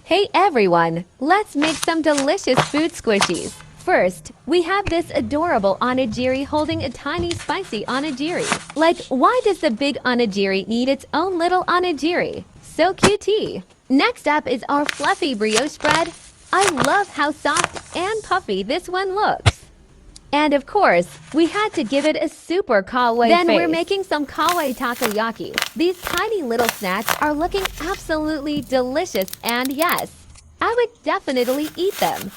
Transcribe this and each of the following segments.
Hey everyone, let's make some delicious food squishies. First, we have this adorable onigiri holding a tiny spicy onigiri. Like, why does the big onigiri need its own little onigiri? So cutie! Next up is our fluffy brioche bread. I love how soft and puffy this one looks. And of course, we had to give it a super kawaii face. Then we're making some kawaii takoyaki. These tiny little snacks are looking absolutely delicious, and yes, I would definitely eat them.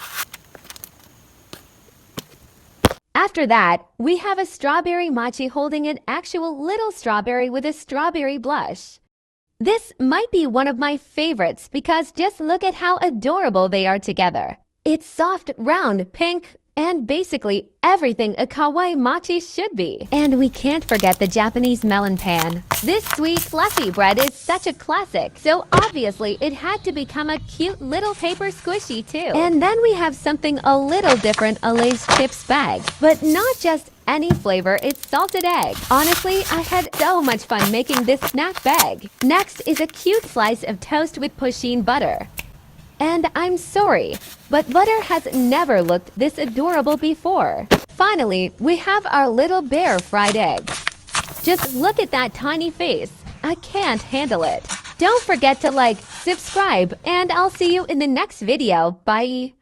After that, we have a strawberry mochi holding an actual little strawberry with a strawberry blush. This might be one of my favorites because just look at how adorable they are together. It's soft, round, pink, and basically everything a kawaii mochi should be. And we can't forget the Japanese melon pan. This sweet fluffy bread is such a classic, so obviously it had to become a cute little paper squishy too. And then we have something a little different, a Lay's chips bag. But not just any flavor, it's salted egg. Honestly, I had so much fun making this snack bag. Next is a cute slice of toast with Pusheen butter. And I'm sorry, but butter has never looked this adorable before. Finally, we have our little bear fried egg. Just look at that tiny face. I can't handle it. Don't forget to like, subscribe, and I'll see you in the next video. Bye!